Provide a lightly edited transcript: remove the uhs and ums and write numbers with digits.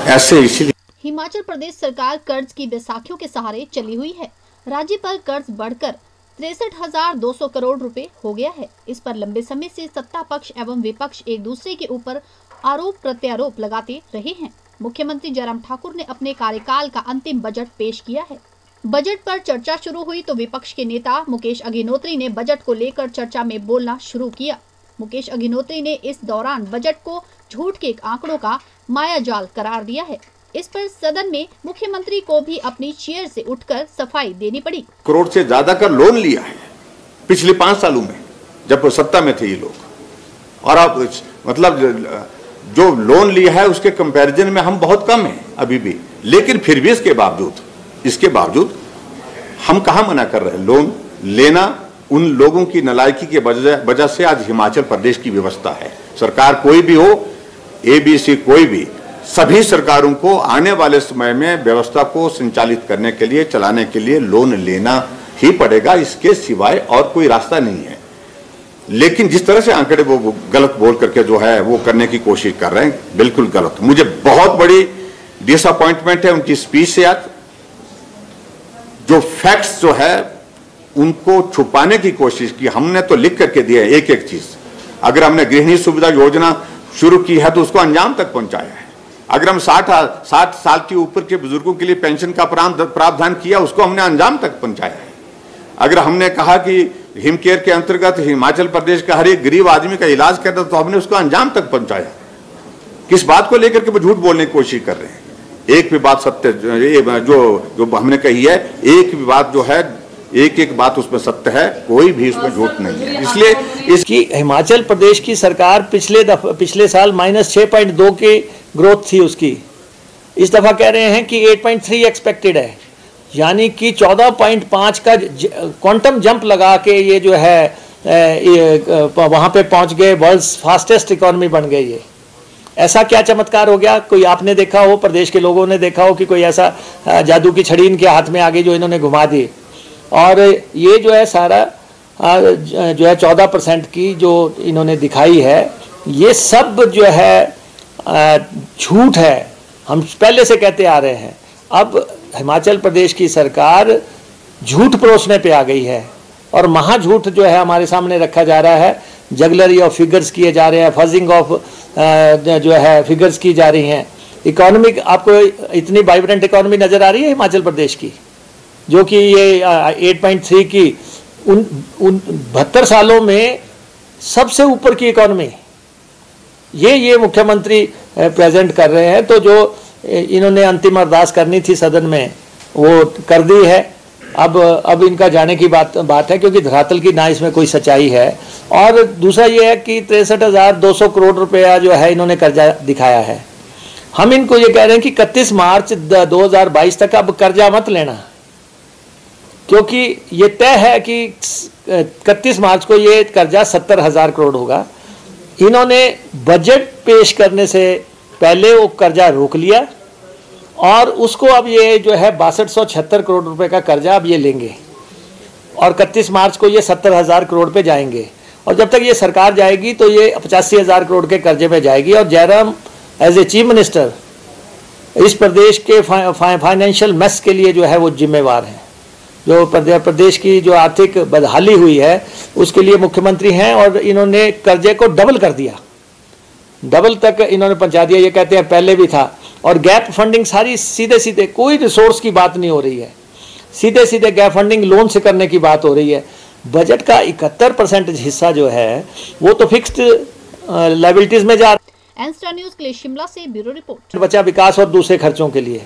ऐसे इसीलिए हिमाचल प्रदेश सरकार कर्ज की बैसाखियों के सहारे चली हुई है। राज्य पर कर्ज बढ़कर 63,200 करोड़ रुपए हो गया है। इस पर लंबे समय से सत्ता पक्ष एवं विपक्ष एक दूसरे के ऊपर आरोप प्रत्यारोप लगाते रहे हैं। मुख्यमंत्री जयराम ठाकुर ने अपने कार्यकाल का अंतिम बजट पेश किया है। बजट पर चर्चा शुरू हुई तो विपक्ष के नेता मुकेश अग्निहोत्री ने बजट को लेकर चर्चा में बोलना शुरू किया। मुकेश अग्निहोत्री ने इस दौरान बजट को झूठ के आंकड़ों का मायाजाल करार दिया है। इस पर सदन में मुख्यमंत्री को भी अपनी चेयर से उठकर सफाई देनी पड़ी। करोड़ से ज्यादा का लोन लिया है पिछले 5 सालों में, जब वो सत्ता में थे ये लोग। और अब मतलब जो लोन लिया है उसके कंपैरिजन में हम बहुत कम हैं अभी भी, लेकिन फिर भी इसके बावजूद हम कहां मना कर रहे हैं लोन लेना। उन लोगों की नालायकी के वजह से आज हिमाचल प्रदेश की व्यवस्था है। सरकार कोई भी हो, ABC कोई भी, सभी सरकारों को आने वाले समय में व्यवस्था को संचालित करने के लिए, चलाने के लिए लोन लेना ही पड़ेगा। इसके सिवाय और कोई रास्ता नहीं है। लेकिन जिस तरह से आंकड़े वो गलत बोल करके जो है वो करने की कोशिश कर रहे हैं, बिल्कुल गलत। मुझे बहुत बड़ी डिसअपॉइंटमेंट है उनकी स्पीच से। आज जो फैक्ट्स जो है उनको छुपाने की कोशिश की। हमने तो लिख करके दिया है एक एक चीज। अगर हमने गृहिणी सुविधा योजना शुरू की है तो उसको अंजाम तक पहुंचाया है। अगर हम 60 साल के ऊपर के बुजुर्गों के लिए पेंशन का प्रावधान किया, उसको हमने अंजाम तक पहुंचाया है। अगर हमने कहा कि हिम केयर के अंतर्गत हिमाचल प्रदेश का हर एक गरीब आदमी का इलाज करता, तो हमने उसको अंजाम तक पहुंचाया। किस बात को लेकर के वो झूठ बोलने की कोशिश कर रहे हैं? एक भी बात सत्य जो हमने कही है, एक भी बात जो है, एक बात उसमें सत्य है, कोई भी उसमें झूठ नहीं है। इसलिए इसकी हिमाचल प्रदेश की सरकार पिछले साल -6.2 की ग्रोथ थी उसकी। इस दफा कह रहे हैं कि 8.3 एक्सपेक्टेड है, यानी कि 14.5 का क्वांटम जंप लगा के ये जो है वहां पे पहुंच गए। वर्ल्ड्स फास्टेस्ट इकोनॉमी बन गई है। ऐसा क्या चमत्कार हो गया? कोई आपने देखा हो, प्रदेश के लोगों ने देखा हो कि कोई ऐसा जादू की छड़ी इनके हाथ में आ गई जो इन्होंने घुमा दी? और ये जो है सारा जो है 14% की जो इन्होंने दिखाई है, ये सब जो है झूठ है। हम पहले से कहते आ रहे हैं। अब हिमाचल प्रदेश की सरकार झूठ परोसने पे आ गई है और महाझूठ जो है हमारे सामने रखा जा रहा है। जगलरी ऑफ फिगर्स किए जा रहे हैं, फजिंग ऑफ जो है फिगर्स की जा रही हैं। इकोनॉमिक आपको इतनी वाइब्रेंट इकोनॉमी नजर आ रही है हिमाचल प्रदेश की, जो कि ये 8.3 की उन 72 सालों में सबसे ऊपर की इकोनॉमी ये मुख्यमंत्री प्रेजेंट कर रहे हैं। तो जो इन्होंने अंतिम अरदास करनी थी सदन में वो कर दी है। अब इनका जाने की बात है, क्योंकि धरातल की ना इसमें कोई सच्चाई है। और दूसरा ये है कि 63,200 करोड़ रुपया जो है इन्होंने कर्जा दिखाया है। हम इनको ये कह रहे हैं कि 31 मार्च 2022 तक अब कर्जा मत लेना, क्योंकि ये तय है कि 31 मार्च को ये कर्जा 70,000 करोड़ होगा। इन्होंने बजट पेश करने से पहले वो कर्जा रोक लिया और उसको अब ये जो है 6276 करोड़ रुपए का कर्जा अब ये लेंगे और 31 मार्च को ये 70,000 करोड़ पे जाएंगे। और जब तक ये सरकार जाएगी तो ये 85,000 करोड़ के कर्जे में जाएगी। और Jairam as a chief minister इस प्रदेश के फाइनेंशियल मेस के लिए जो है वो जिम्मेवार हैं। जो प्रदेश की जो आर्थिक बदहाली हुई है उसके लिए मुख्यमंत्री हैं और इन्होंने कर्जे को डबल कर दिया, डबल तक इन्होंने पहुंचा दिया। ये कहते हैं पहले भी था। और गैप फंडिंग सारी सीधे कोई रिसोर्स की बात नहीं हो रही है, सीधे गैप फंडिंग लोन से करने की बात हो रही है। बजट का 71% हिस्सा जो है वो तो फिक्स्ड लायबिलिटीज में जा रहा है। एन स्टार न्यूज़ के लिए शिमला से ब्यूरो रिपोर्ट। बचा विकास और दूसरे खर्चों के लिए।